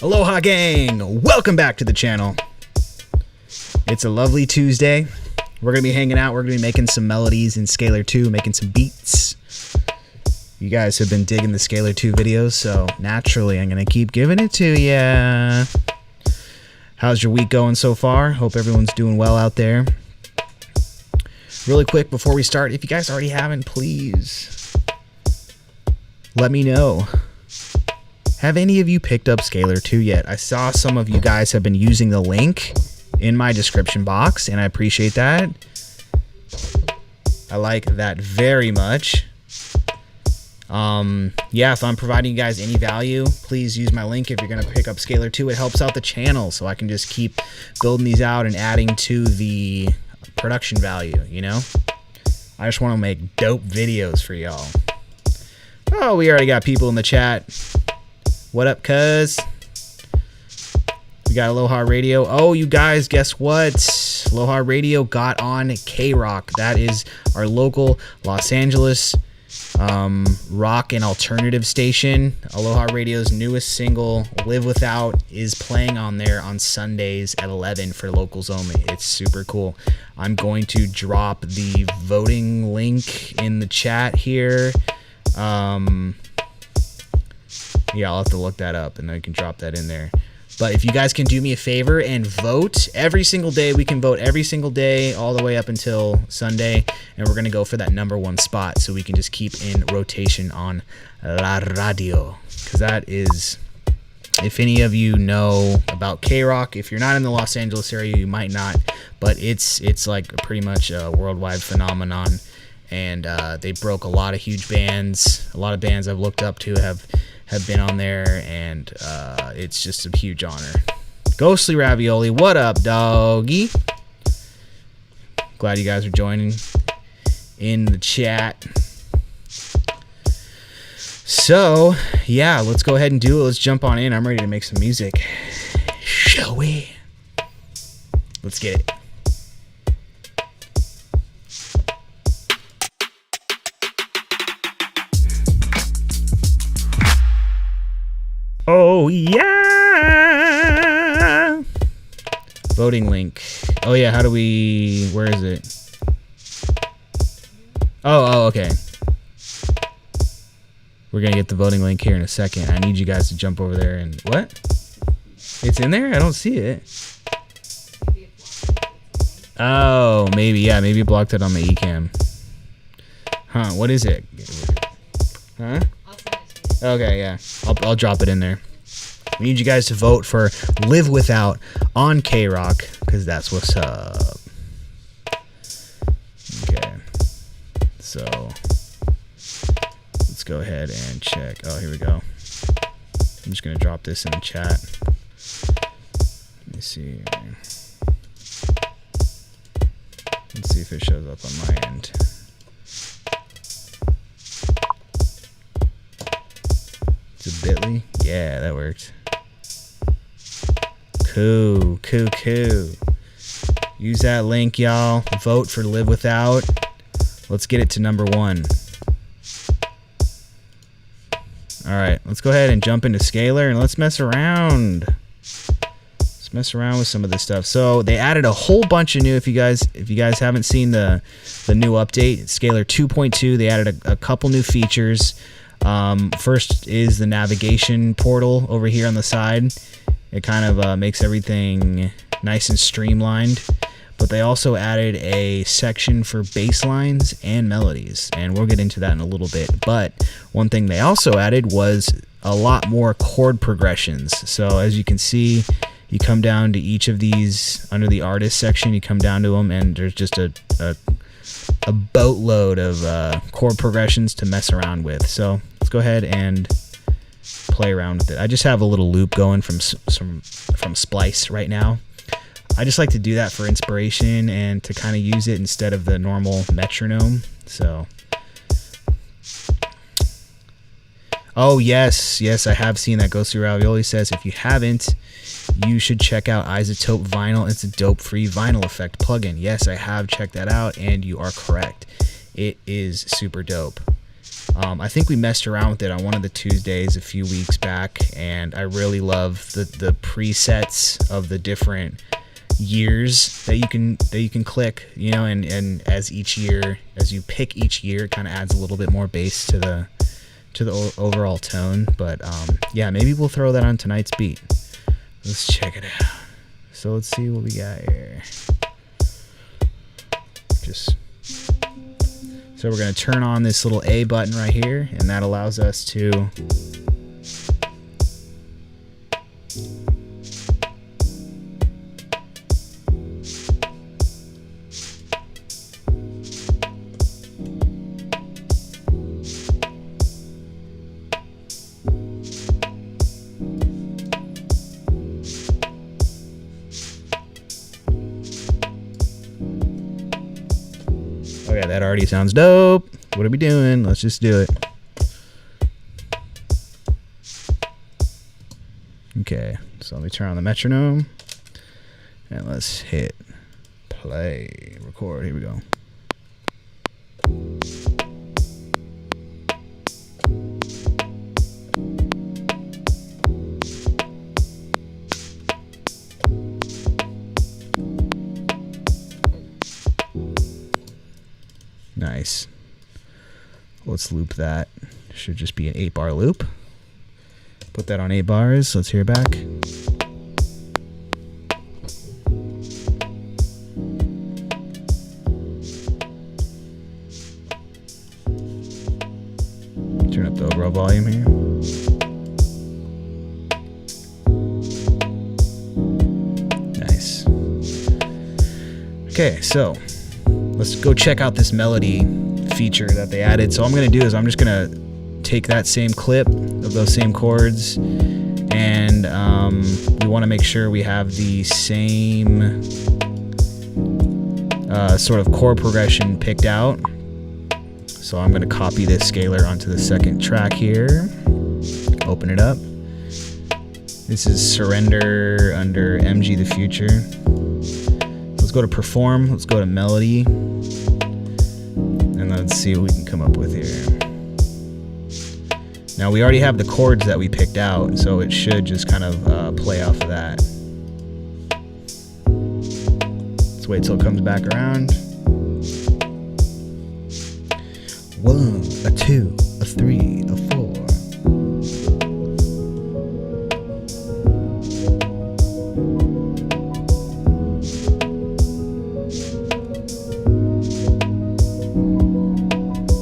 Aloha Gang! Welcome back to the channel. It's a lovely Tuesday. We're going to be hanging out. We're going to be making some melodies in Scalar 2, making some beats. You guys have been digging the Scalar 2 videos, so naturally I'm going to keep giving it to ya. How's your week going so far? Hope everyone's doing well out there. Really quick before we start, if you guys already haven't, please let me know. Have any of you picked up Scalar 2 yet? I saw some of you guys have been using the link in my description box, and I appreciate that. I like that very much. Yeah, if I'm providing you guys any value, please use my link if you're going to pick up Scalar 2. It helps out the channel, so I can just keep building these out and adding to the production value, you know? I just want to make dope videos for y'all. Oh, we already got people in the chat. What up, cuz? We got Aloha Radio. Oh, you guys, guess what? Aloha Radio got on KROQ. That is our local Los Angeles rock and alternative station. Aloha Radio's newest single, Live Without, is playing on there on Sundays at 11 for locals only. It's super cool. I'm going to drop the voting link in the chat here. Yeah, I'll have to look that up and then I can drop that in there. But if you guys can do me a favor and vote every single day, we can vote every single day all the way up until Sunday, and we're going to go for that #1 spot so we can just keep in rotation on La Radio. Because that is, if any of you know about KROQ, if you're not in the Los Angeles area, you might not, but it's like pretty much a worldwide phenomenon, and they broke a lot of huge bands. A lot of bands I've looked up to have been on there, and it's just a huge honor. Ghostly Ravioli, what up, doggy? Glad you guys are joining in the chat. So, yeah, let's go ahead and do it. Let's jump on in. I'm ready to make some music. Shall we? Let's get it. Oh, yeah! Voting link. Oh, yeah, how do we... Where is it? Oh, okay. We're going to get the voting link here in a second. I need you guys to jump over there and... What? It's in there? I don't see it. Oh, maybe. Yeah, maybe it blocked it on my eCam. Huh, what is it? Huh? Okay, yeah. I'll drop it in there. We need you guys to vote for Live Without on KROQ, because that's what's up. Okay. So, let's go ahead and check. Oh, here we go. I'm just going to drop this in the chat. Let me see. Let's see if it shows up on my end. It's a bit.ly? Yeah, that works. Cool. Use that link, y'all. Vote for Live Without. Let's get it to #1. Alright, let's go ahead and jump into Scalar and let's mess around. Let's mess around with some of this stuff. So they added a whole bunch of new, if you guys haven't seen the new update, Scalar 2.2, they added a couple new features. First is the navigation portal over here on the side. It kind of makes everything nice and streamlined. But they also added a section for bass lines and melodies, and we'll get into that in a little bit. But one thing they also added was a lot more chord progressions. So as you can see, you come down to each of these under the artist section, you come down to them, and there's just a boatload of chord progressions to mess around with. So let's go ahead and play around with it. I just have a little loop going from Splice right now. I just like to do that for inspiration and to kind of use it instead of the normal metronome. So, oh yes, I have seen that. Ghostly Ravioli says if you haven't, you should check out Isotope Vinyl. It's a dope free vinyl effect plugin. Yes, I have checked that out, and you are correct. It is super dope. I think we messed around with it on one of the Tuesdays a few weeks back, and I really love the presets of the different years that you can click, you know, and as you pick each year, it kind of adds a little bit more bass to the overall tone. But yeah, maybe we'll throw that on tonight's beat. Let's check it out. So let's see what we got here. So we're going to turn on this little A button right here, and that allows us to okay, that already sounds dope. What are we doing? Let's just do it. Okay, so let me turn on the metronome and let's hit play, record. Here we go. Nice. Let's loop that. Should just be an 8-bar loop. Put that on 8 bars. Let's hear it back. Turn up the overall volume here. Nice. Okay, so let's go check out this melody feature that they added. So what I'm going to do is I'm just going to take that same clip of those same chords, and we want to make sure we have the same sort of chord progression picked out. So I'm going to copy this scalar onto the second track here. Open it up. This is Surrender under MG the Future. Let's go to Perform. Let's go to Melody. And let's see what we can come up with here. Now we already have the chords that we picked out, so it should just kind of play off of that. Let's wait till it comes back around. 1, a 2, a 3, a 4.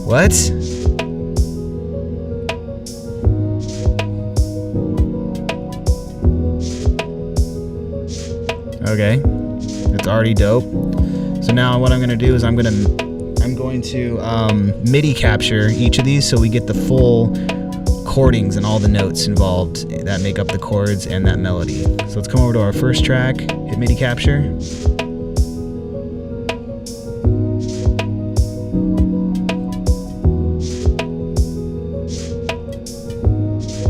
What? Okay, it's already dope. So now what I'm gonna do is I'm going to MIDI capture each of these so we get the full chordings and all the notes involved that make up the chords and that melody. So let's come over to our first track, hit MIDI capture.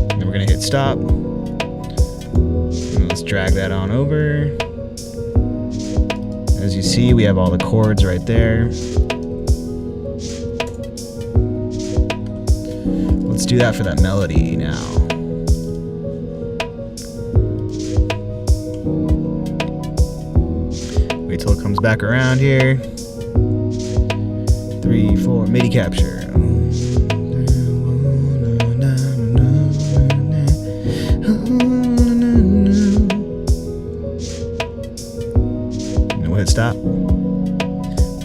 And we're gonna hit stop. And let's drag that on over. As you see, we have all the chords right there. Let's do that for that melody now. Wait till it comes back around here. 3, 4, MIDI capture. And we'll hit stop.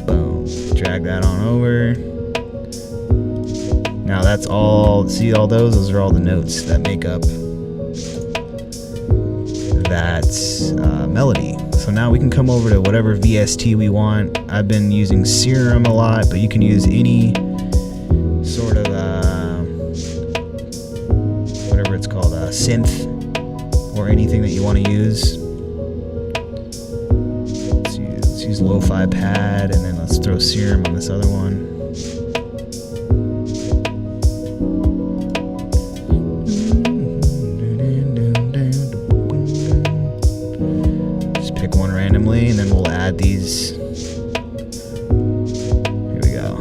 Boom. Drag that on over. Now that's all, see all those are all the notes that make up that melody. So now we can come over to whatever VST we want. I've been using Serum a lot, but you can use any sort of, whatever it's called, a synth or anything that you want to use. Let's use Lo-Fi Pad, and then let's throw Serum on this other one. And then we'll add these. Here we go.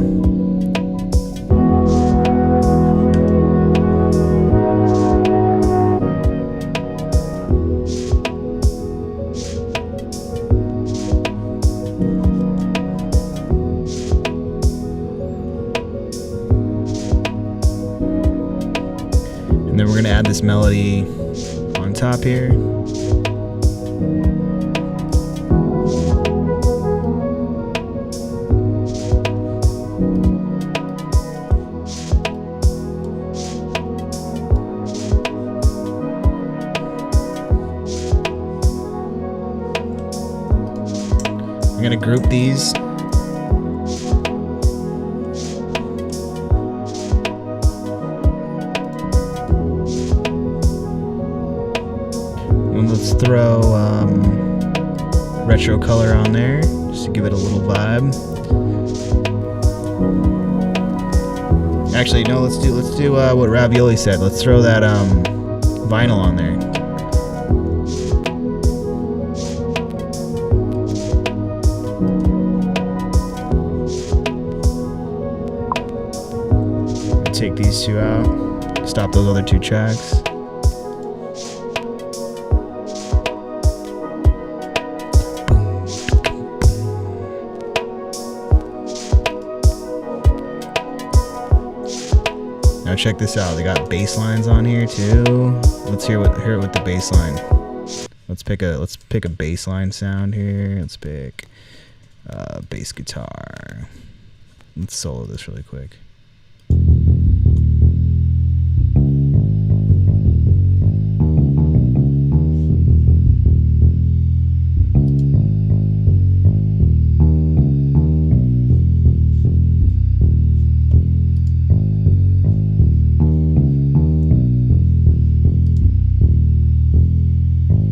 add this melody on top here. I'm gonna group these. And let's throw retro color on there just to give it a little vibe. Actually, no, let's do what Ravioli said. Let's throw that vinyl on there. Take these two out, stop those other two tracks. Now check this out, they got bass lines on here too. Let's hear it with the bass line. Let's pick a bass line sound here. Let's pick bass guitar. Let's solo this really quick.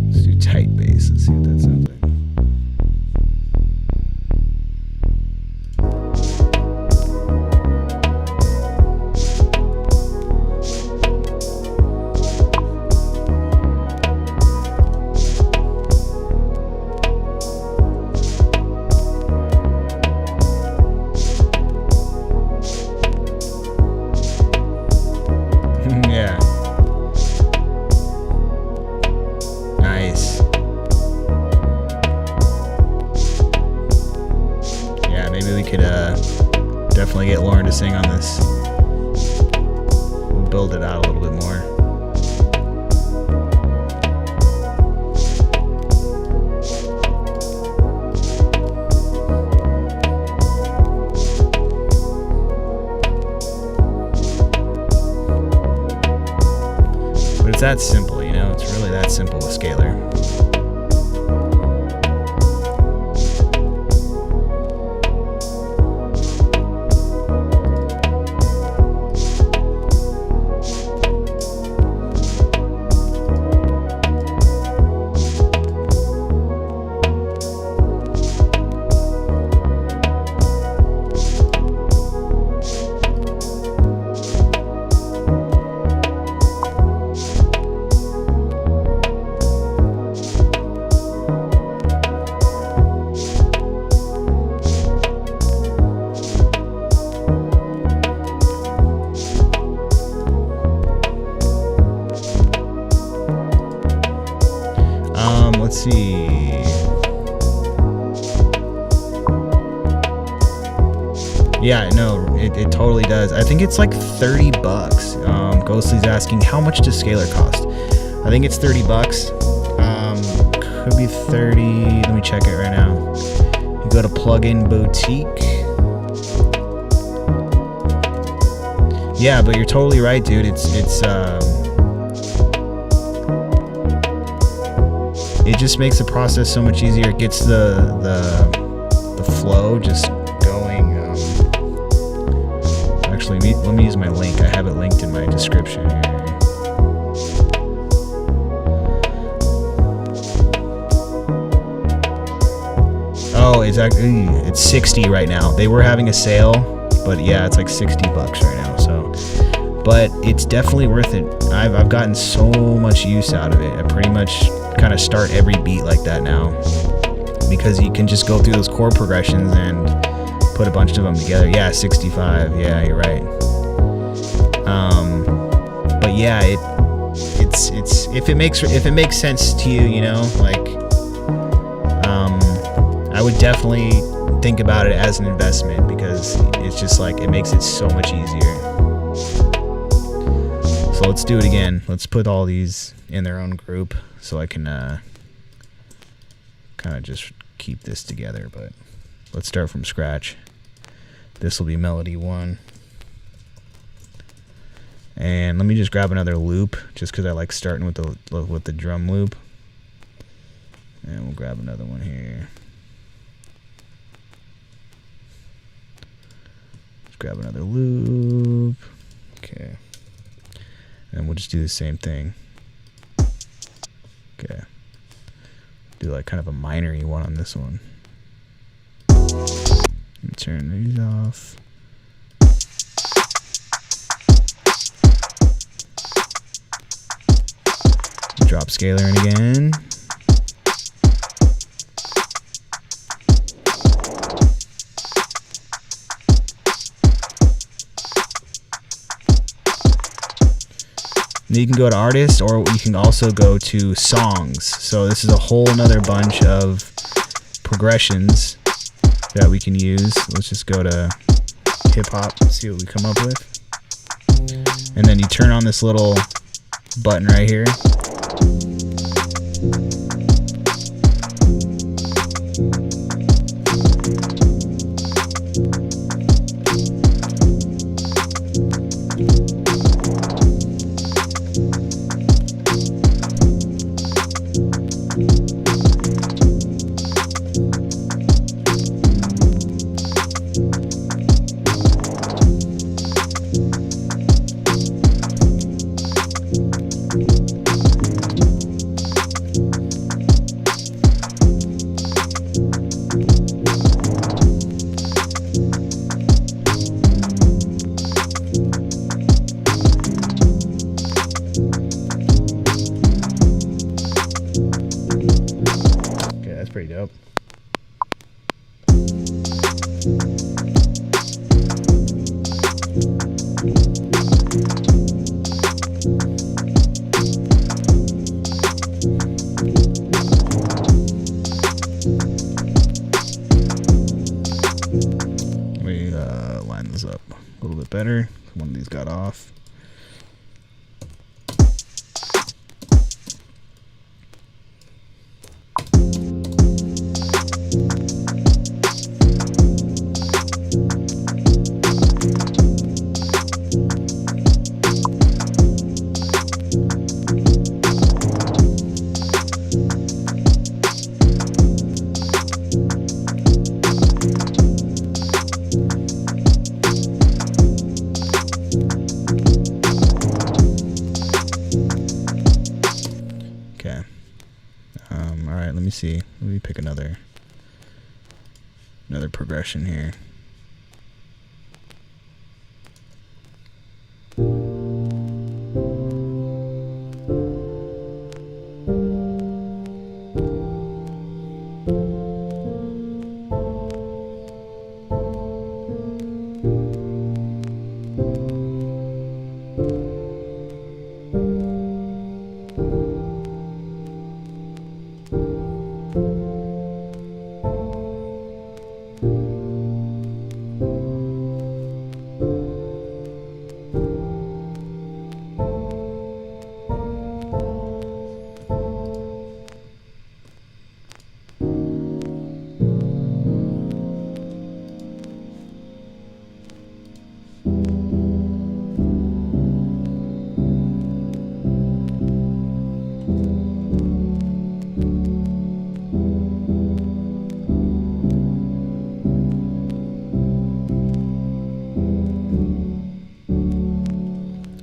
Let's do tight bass. Let's see what that sounds like. Yeah. Nice. Yeah, maybe we could definitely get Lauren to sing on this. We'll build it out a little bit more. But it's that simple, you know? It's really that simple with Scalar. Let's see. Yeah, no, it totally does. I think it's like 30 bucks. Ghostly's asking, how much does Scalar cost? I think it's 30 bucks. Could be 30. Let me check it right now. You go to Plugin Boutique. Yeah, but you're totally right, dude. It just makes the process so much easier. It gets the flow just going. Actually, let me use my link. I have it linked in my description here. Oh, it's 60 right now. They were having a sale, but yeah, it's like 60 bucks right now. So, but it's definitely worth it. I've gotten so much use out of it. I pretty much kind of start every beat like that now, because you can just go through those chord progressions and put a bunch of them together. Yeah, 65. Yeah, you're right. But yeah, it's if it makes sense to you, you know, like I would definitely think about it as an investment, because it's just like it makes it so much easier. So let's do it again. Let's put all these in their own group so I can kind of just keep this together, but let's start from scratch. This will be melody 1. And let me just grab another loop just because I like starting with the drum loop. And we'll grab another one here. Let's grab another loop. Okay. And we'll just do the same thing. Okay. Do like kind of a minor-y one on this one. Turn these off. Drop Scalar in again. Then you can go to artist, or you can also go to songs. So this is a whole nother bunch of progressions that we can use. Let's just go to hip hop, see what we come up with. And then you turn on this little button right here. Pretty dope. Let me line this up a little bit better. One of these got off. Alright, let me see. Let me pick another progression here.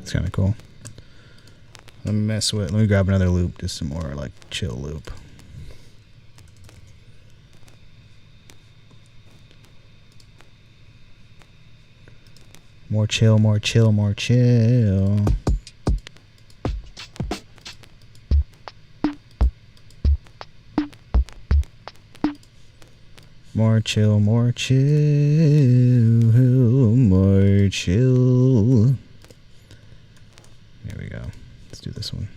It's kind of cool. Let me grab another loop, just some more like chill loop. More chill, more chill, more chill. More chill, more chill, more chill. There we go. Let's do this one.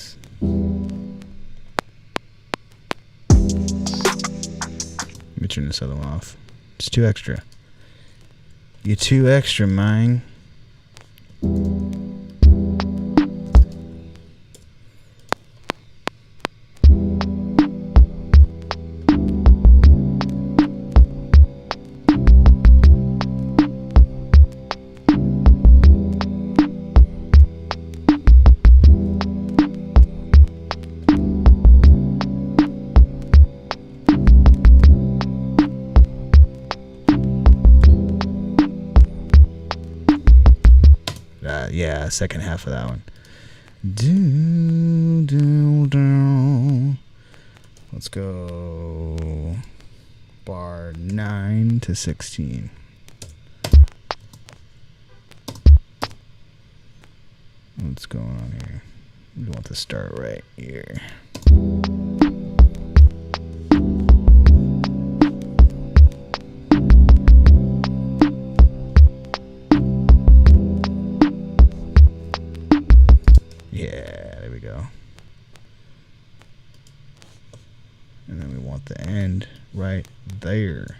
this. Let me turn this other one off. It's too extra. You're too extra, man. Yeah, second half of that one. Do, do, do. Let's go bar 9 to 16. What's going on here? We want to start right here. The end right there.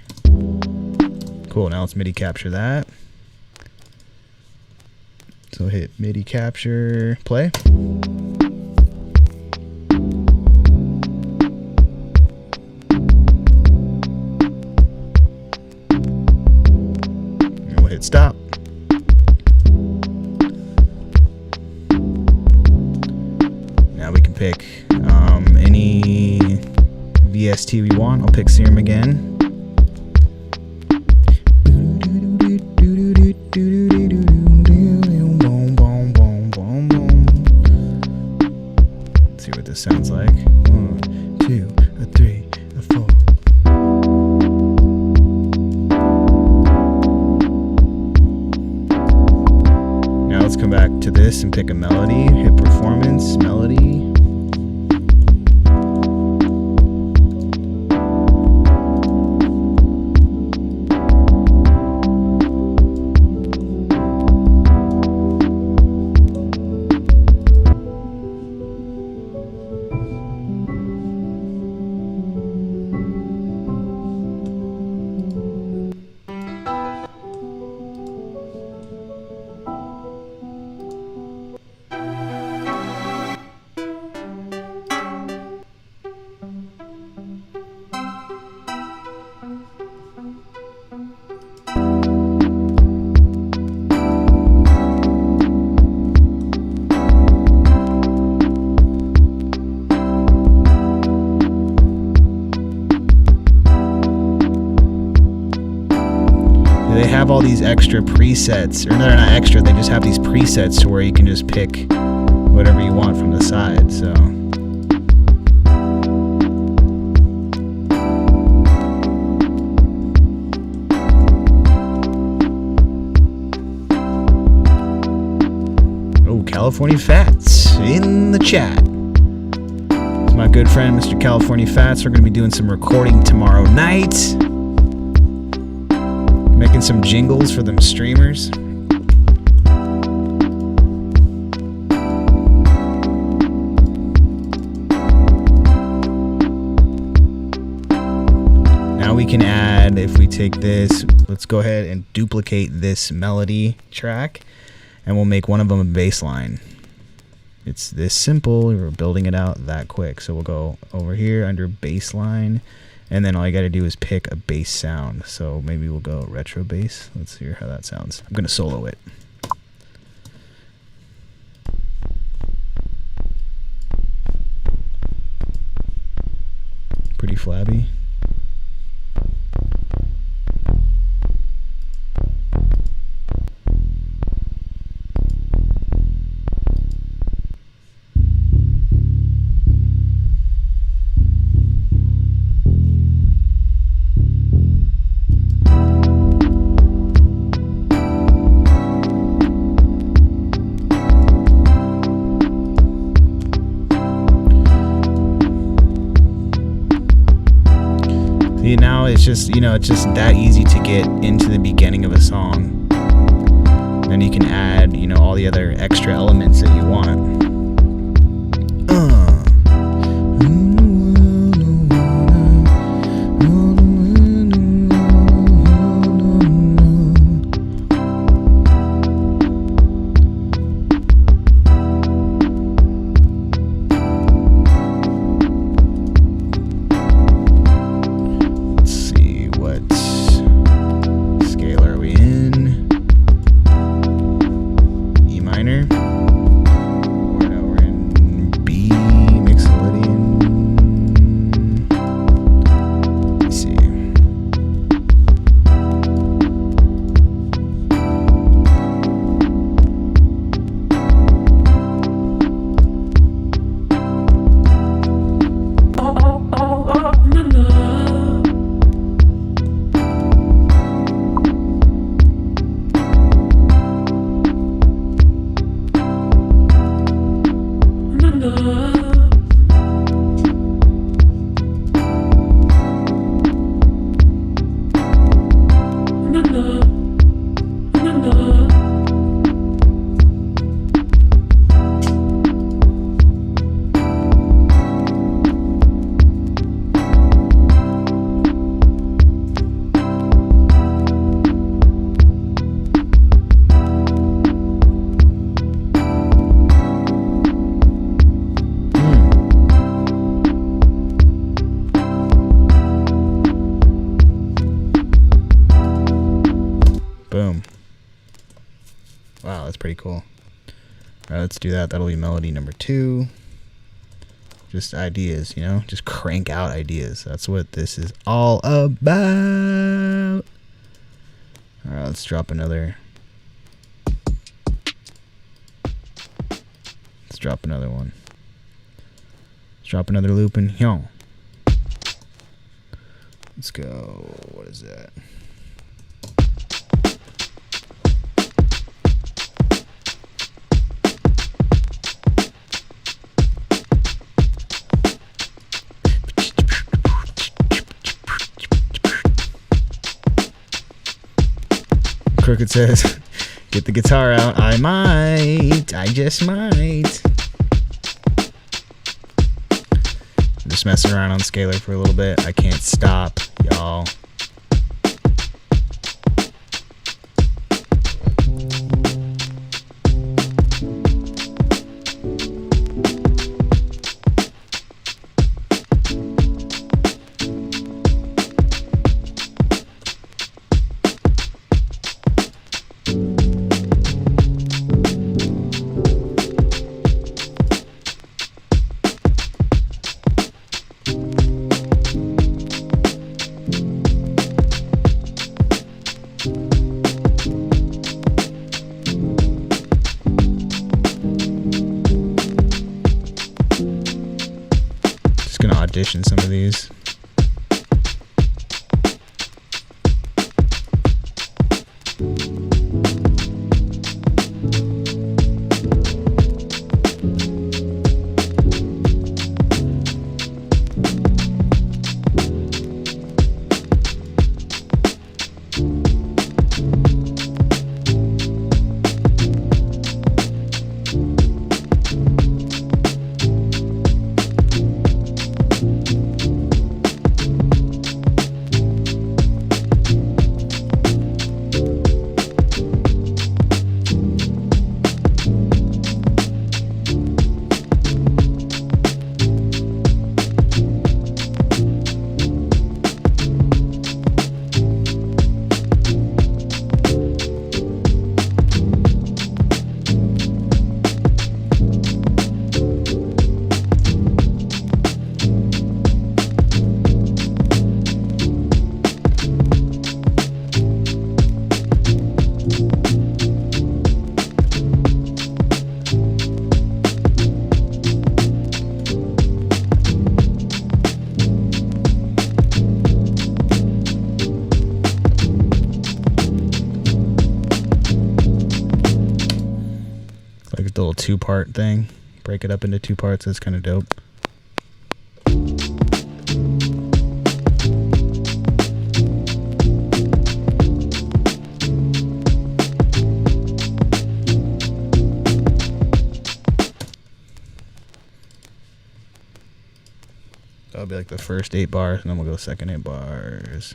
Cool. Now let's MIDI capture that. So hit MIDI capture, play. And we'll hit stop. Now we can pick any VST we want. I'll pick Serum again. Let's see what this sounds like. 1, 2, 3, 4. Now let's come back to this and pick a melody. Hit performance, melody. They have all these extra presets, or they're not extra, they just have these presets to where you can just pick whatever you want from the side. So oh, California Fats in the chat. It's my good friend Mr. California Fats. We're going to be doing some recording tomorrow night. Making some jingles for them streamers. Now we can add, if we take this, let's go ahead and duplicate this melody track, and we'll make one of them a bass line. It's this simple. We're building it out that quick. So we'll go over here under bass line. And then all you got to do is pick a bass sound. So maybe we'll go retro bass. Let's hear how that sounds. I'm going to solo it. Pretty flabby. Now it's just, it's just that easy to get into the beginning of a song. Then you can add, all the other extra elements that you want. pretty cool. Alright, let's do that. That'll be melody number 2. Just ideas, you know? Just crank out ideas. That's what this is all about. Alright, let's drop another. Let's drop another one. Let's drop another loop in here. Let's go. What is that? Crooked says, get the guitar out. I might. I just might. I'm just messing around on Scalar for a little bit. I can't stop, y'all. Audition some of these. Little 2-part thing. Break it up into 2 parts. That's kind of dope. That'll be like the first 8 bars, and then we'll go second 8 bars.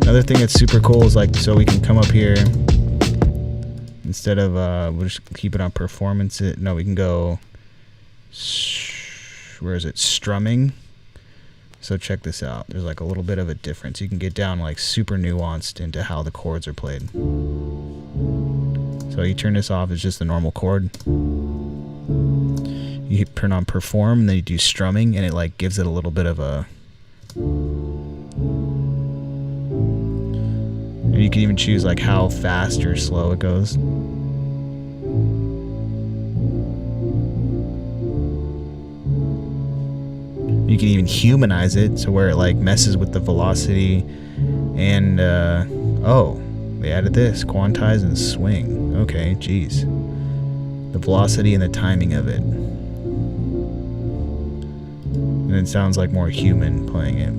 Another thing that's super cool is like, so we can come up here instead of we'll just keep it on performance. No, we can go, where is it, strumming. So check this out. There's like a little bit of a difference. You can get down like super nuanced into how the chords are played. So you turn this off, it's just the normal chord. You turn on perform, and then you do strumming, and it like gives it a little bit of a. And you can even choose like how fast or slow it goes. You can even humanize it, so where it like messes with the velocity and oh, they added this, quantize and swing. Okay, geez. The velocity and the timing of it. And it sounds like more human playing it.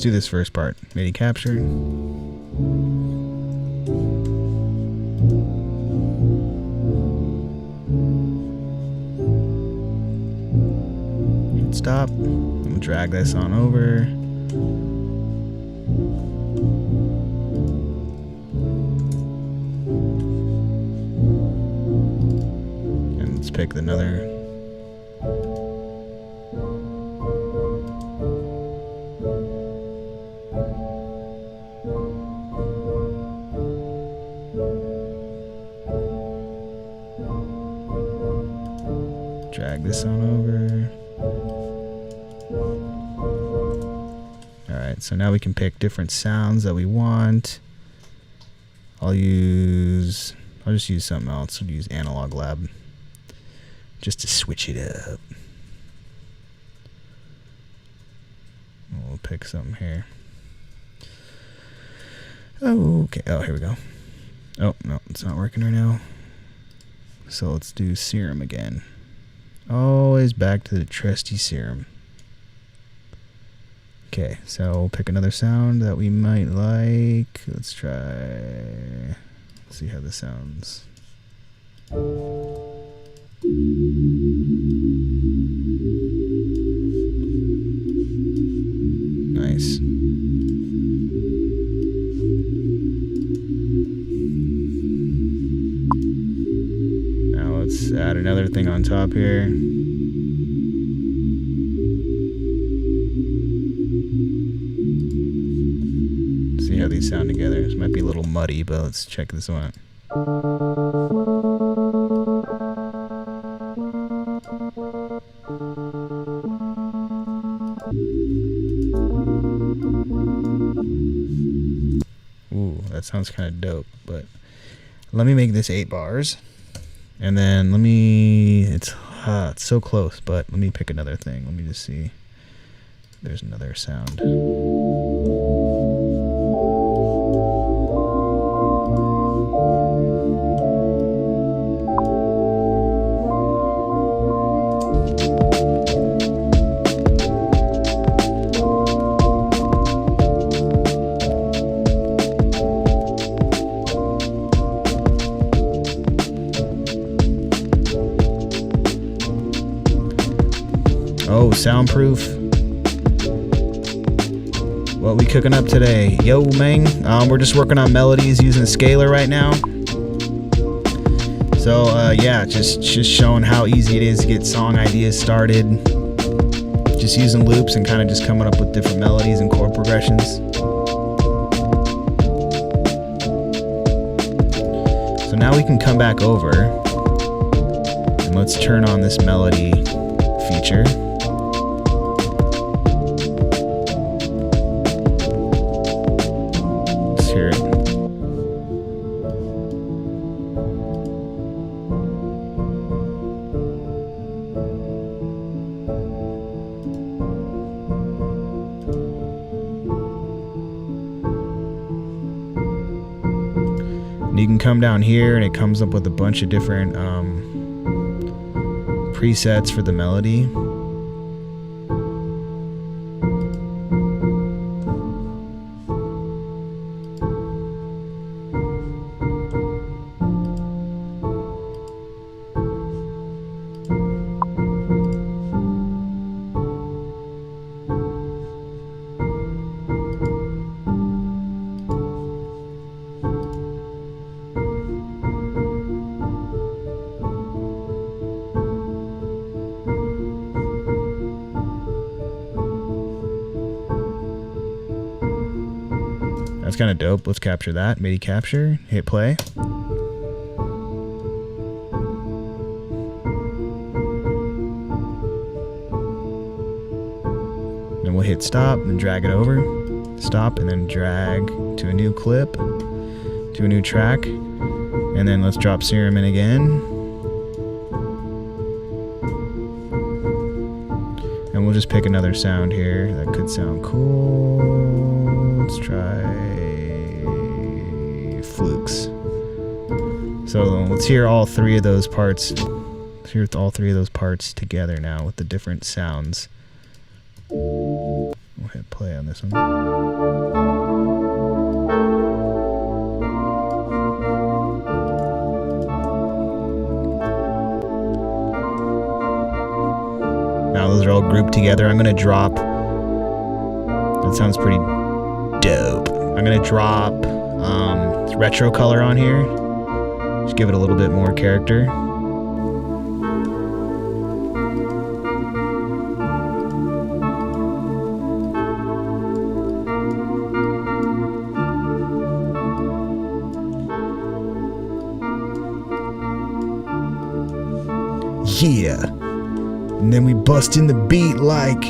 do this first part. MIDI capture. Hit stop. We'll drag this on over. And let's pick another. Drag this on over. Alright, so now we can pick different sounds that we want. I'll just use something else. I'll use Analog Lab just to switch it up. We'll pick something here. Oh, okay. Oh, here we go. Oh, no, it's not working right now. So let's do Serum again. Always back to the trusty Serum. Okay, so we'll pick another sound that we might like. Let's try. Let's see how this sounds. Nice. Now let's add another thing on top here. See how these sound together. This might be a little muddy, but let's check this one out. Ooh, that sounds kind of dope, but let me make this 8 bars. And then it's so close, but let me pick another thing. Let me just see. There's another sound. Oh, soundproof. What we cooking up today? Yo, man. We're just working on melodies using Scalar right now. So, yeah, just showing how easy it is to get song ideas started. Just using loops and kind of just coming up with different melodies and chord progressions. So now we can come back over and let's turn on this melody feature. Hear it. And you can come down here and it comes up with a bunch of different presets for the melody. That's kind of dope. Let's capture that. MIDI capture. Hit play. Then we'll hit stop and drag it over. Stop and then drag to a new clip, to a new track. And then let's drop Serum in again. And we'll just pick another sound here that could sound cool. Let's try flukes. So let's hear all three of those parts. Let's hear all three of those parts together now with the different sounds. We'll We'll hit play on this one. Now those are all grouped together. I'm gonna drop. That sounds pretty dope. I'm gonna drop retro color on here. Just give it a little bit more character. Yeah. And then we bust in the beat like.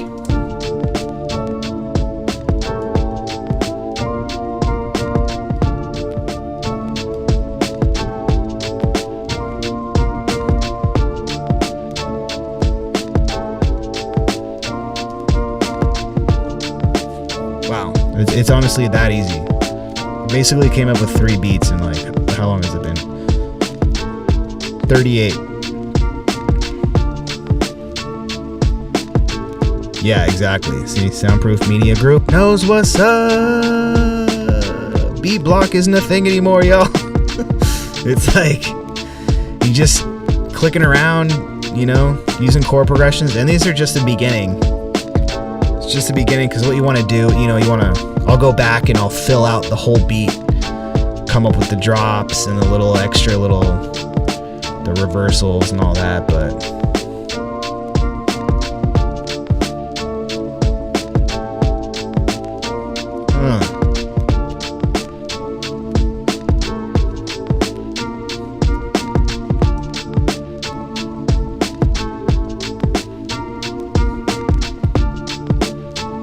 Wow. It's honestly that easy. Basically came up with 3 beats in like, how long has it been? 38. Yeah, exactly. See, Soundproof Media Group knows what's up. Beat block isn't a thing anymore, y'all. It's like you just clicking around, you know, using chord progressions, and these are just the beginning. It's just the beginning, because what you want to do, you know, I'll go back and I'll fill out the whole beat, come up with the drops and the little extra the reversals and all that, but.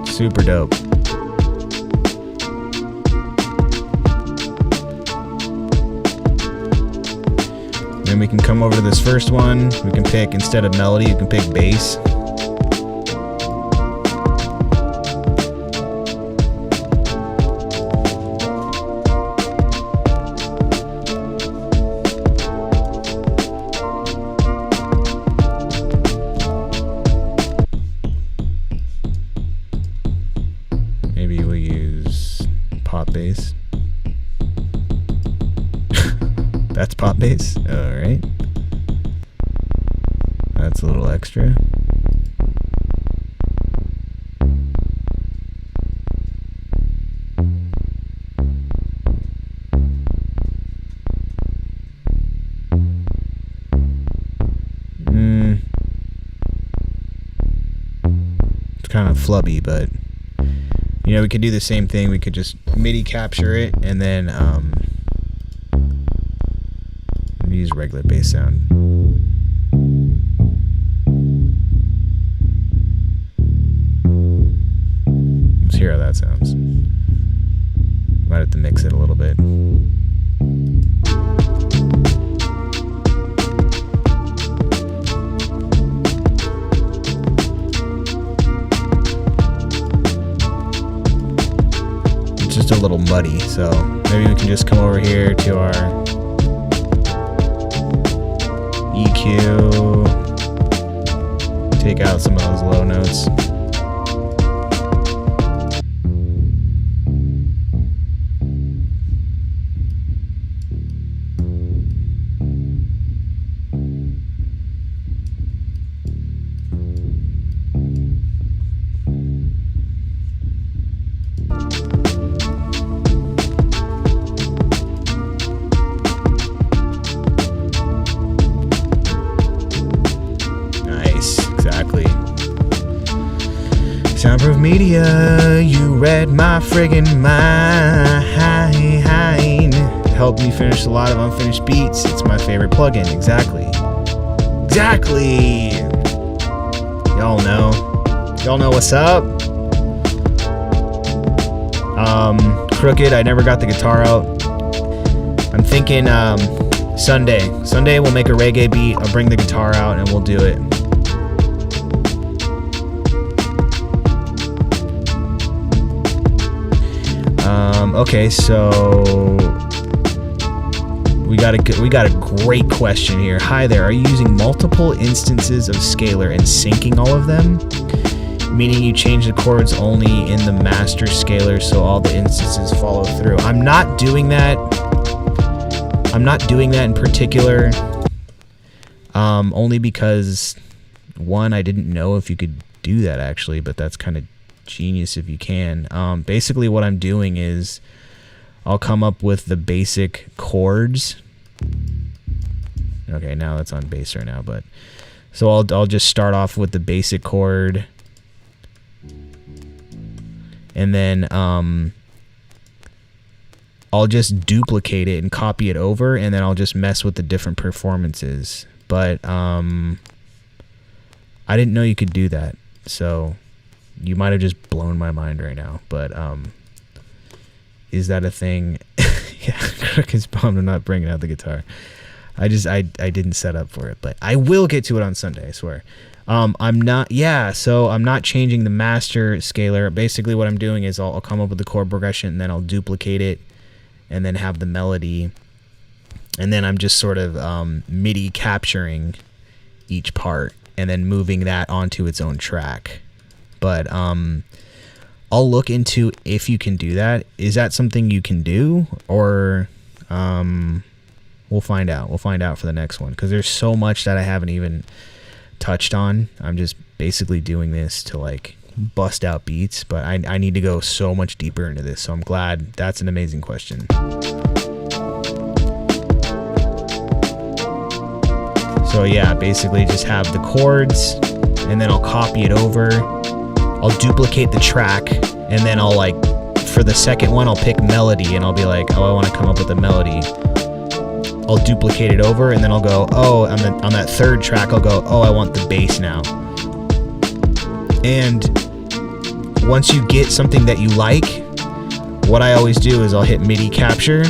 Super dope. Then we can come over to this first one. We can pick, instead of melody, you can pick bass. Maybe we'll use pop bass. That's pop bass. All right. That's a little extra. It's kind of flubby, but you know, we could do the same thing. We could just MIDI capture it and then use regular bass sound. Let's hear how that sounds. Might have to mix it a little bit. It's just a little muddy, so maybe we can just come over here to our EQ, take out some of those low notes. Soundproof Media, you read my friggin' mind. Helped me finish a lot of unfinished beats. It's my favorite plugin. Exactly. Y'all know what's up. Crooked, I never got the guitar out. I'm thinking Sunday we'll make a reggae beat. I'll bring the guitar out and we'll do it. Okay, so we got a great question here. Hi there, are you using multiple instances of Scalar and syncing all of them? Meaning you change the chords only in the master scalar so all the instances follow through. I'm not doing that. I'm not doing that in particular, only because, one, I didn't know if you could do that actually, but that's kind of genius if you can. Basically what I'm doing is I'll come up with the basic chords. Okay, now it's on bass right now, but so I'll just start off with the basic chord, and then I'll just duplicate it and copy it over, and then I'll just mess with the different performances. But I didn't know you could do that, so you might have just blown my mind right now. But is that a thing? Yeah, KROQ is bummed I'm not bringing out the guitar. I didn't set up for it, but I will get to it on Sunday, I swear. I'm not changing the master scalar. Basically what I'm doing is I'll come up with the chord progression, and then I'll duplicate it, and then have the melody, and then I'm just sort of MIDI capturing each part and then moving that onto its own track. But I'll look into if you can do that. Is that something you can do, or we'll find out. We'll find out for the next one, because there's so much that I haven't even touched on. I'm just basically doing this to like bust out beats, but I need to go so much deeper into this, so I'm glad. That's an amazing question. So yeah, basically just have the chords, and then I'll copy it over. I'll duplicate the track, and then I'll like, for the second one, I'll pick melody, and I'll be like, oh, I want to come up with a melody. I'll duplicate it over, and then I'll go, oh, on that third track, I'll go, oh, I want the bass now. And once you get something that you like, what I always do is I'll hit MIDI capture,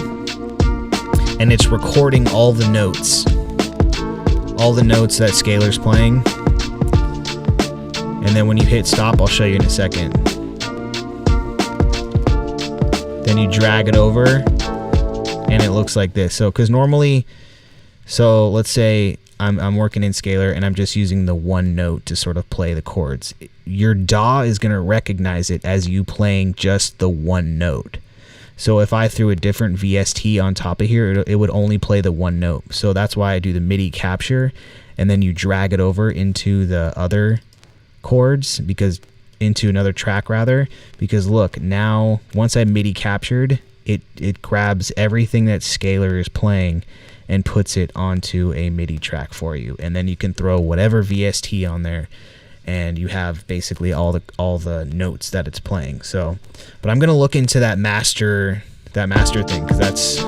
and it's recording all the notes that Scalar's playing. And then when you hit stop, I'll show you in a second. Then you drag it over, and it looks like this. So, because normally, so let's say I'm working in Scalar, and I'm just using the one note to sort of play the chords. Your DAW is going to recognize it as you playing just the one note. So if I threw a different VST on top of here, it would only play the one note. So that's why I do the MIDI capture, and then you drag it over into the other chords, because into another track rather, because look, now once I MIDI captured, it grabs everything that Scalar is playing and puts it onto a MIDI track for you, and then you can throw whatever VST on there, and you have basically all the notes that it's playing. So, but I'm gonna look into that master thing, because that's,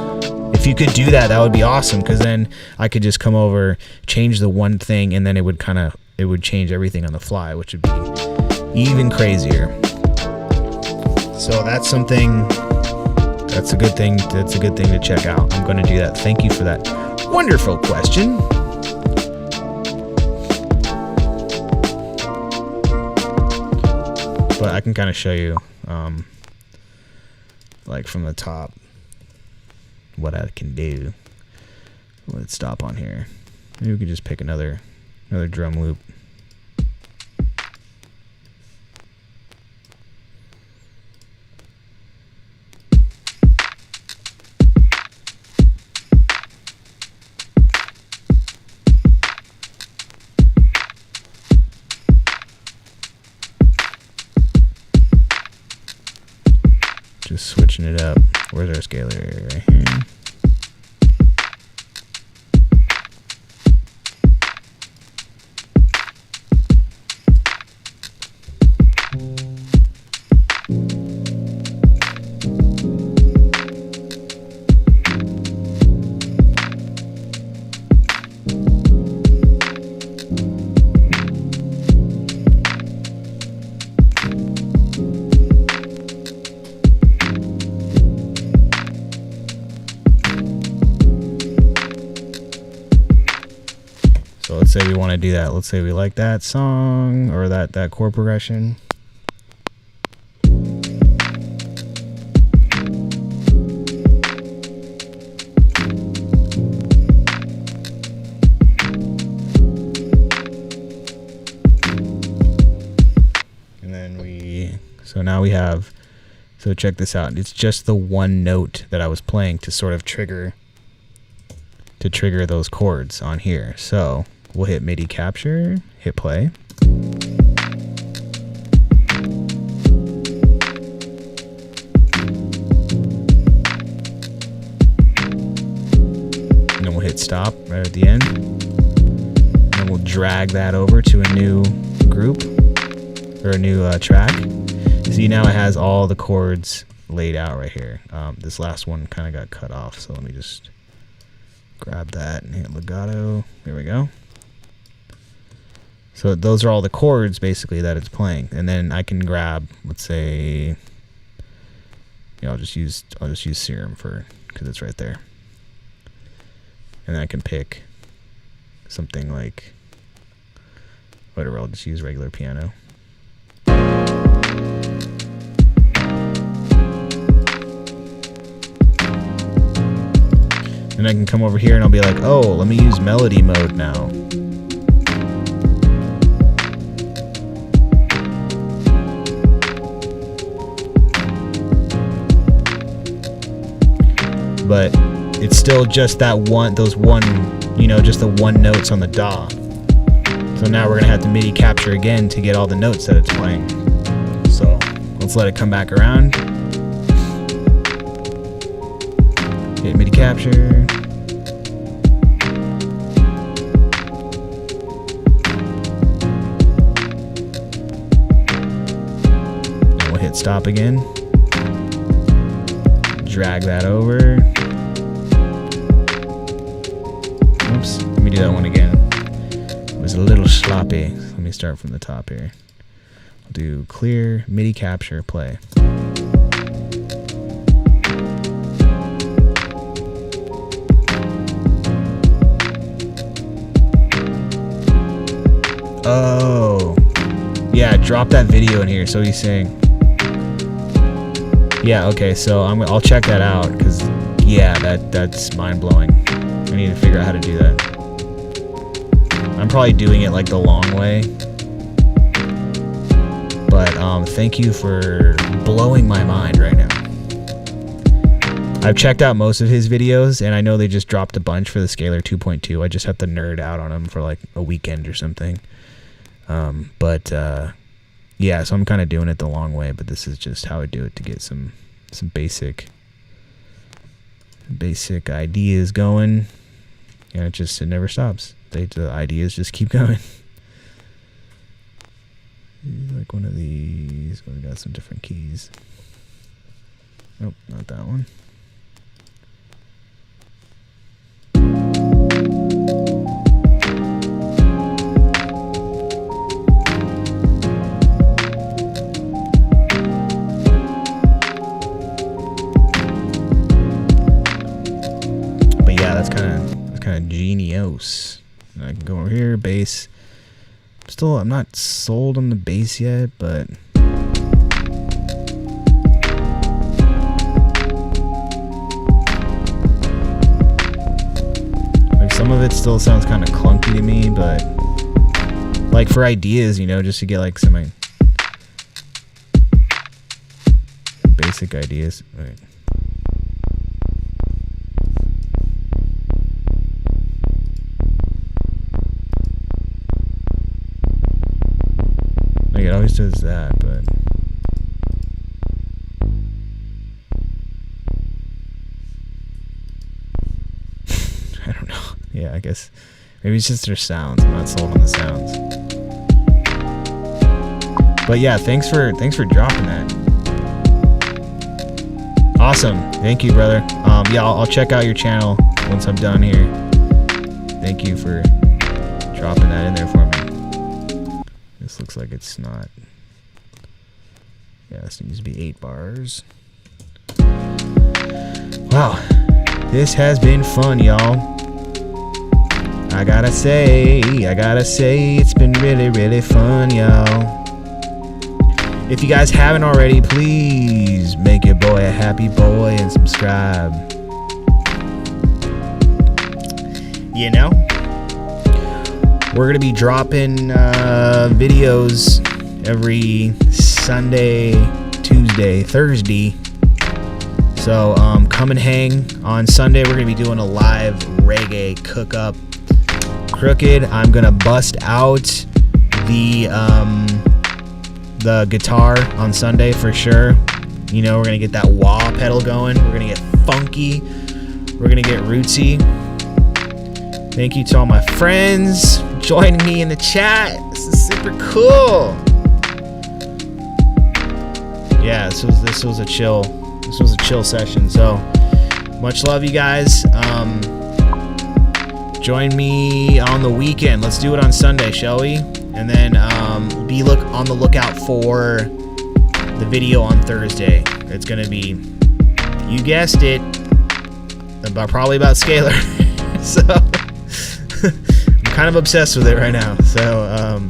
if you could do that, that would be awesome, because then I could just come over, change the one thing, and then it would change everything on the fly, which would be even crazier. So that's something. That's a good thing. That's a good thing to check out. I'm going to do that. Thank you for that wonderful question. But I can kind of show you, like from the top, what I can do. Let's stop on here. Maybe we could just pick another drum loop. Just switching it up. Where's our scalar? Right here. So let's say we want to do that. Let's say we like that song or that chord progression. And So now we have, so check this out. It's just the one note that I was playing to sort of trigger those chords on here. So we'll hit MIDI capture, hit play. And then we'll hit stop right at the end. And then we'll drag that over to a new group or a new track. See, now it has all the chords laid out right here. This last one kind of got cut off, so let me just grab that and hit legato. There we go. So those are all the chords basically that it's playing, and then I can grab, let's say, I'll just use Serum because it's right there, and then I can pick something like whatever. I'll just use regular piano. And I can come over here and I'll be like, oh, let me use melody mode now. But it's still just that one, just the one notes on the DAW. So now we're gonna have to MIDI capture again to get all the notes that it's playing. So let's let it come back around. Hit MIDI capture. And we'll hit stop again. Drag that over. Oops, let me do that one again. It was a little sloppy. Let me start from the top here. I'll do clear, MIDI capture, play. Oh, yeah, drop that video in here. So he's saying, yeah, okay, so I'll check that out, because yeah, that's mind-blowing. I need to figure out how to do that. I'm probably doing it like the long way, but thank you for blowing my mind right now. I've checked out most of his videos, and I know they just dropped a bunch for the Scalar 2.2. I just have to nerd out on them for like a weekend or something. Yeah, so I'm kind of doing it the long way, but this is just how I do it to get some basic ideas going. And it never stops. The ideas just keep going. Like one of these. We got some different keys. Nope, not that one. That's kind of genius. And I can go over here, bass. I'm not sold on the bass yet, but like some of it still sounds kind of clunky to me, but like for ideas, just to get like some basic ideas. Right. It always does that, but I don't know. Yeah, I guess maybe it's just their sounds. I'm not sold on the sounds. But yeah, thanks for dropping that. Awesome. Thank you, brother. Yeah, I'll check out your channel once I'm done here. Thank you for dropping that in there for me. This looks like it's not. Yeah, this needs to be 8 bars. Wow, this has been fun, y'all. I gotta say, it's been really, really fun, y'all. If you guys haven't already, please make your boy a happy boy and subscribe. We're gonna be dropping videos every Sunday Thursday. So come and hang on Sunday. We're gonna be doing a live reggae cook up. Crooked, I'm gonna bust out the guitar on Sunday for sure. You know, we're gonna get that wah pedal going. We're gonna get funky. We're gonna get rootsy. Thank you to all my friends joining me in the chat. This is super cool. Yeah, this was a chill session. So much love, you guys. Join me on the weekend. Let's do it on Sunday, shall we? And then be on the lookout for the video on Thursday. It's gonna be, you guessed it, probably about Scalar. So I'm kind of obsessed with it right now. So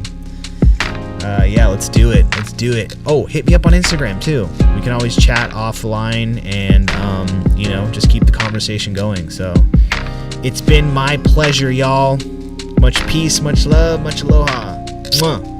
yeah, let's do it. Oh, hit me up on Instagram too. We can always chat offline and you know, just keep the conversation going. So it's been my pleasure, y'all. Much peace, much love, much aloha. Mwah.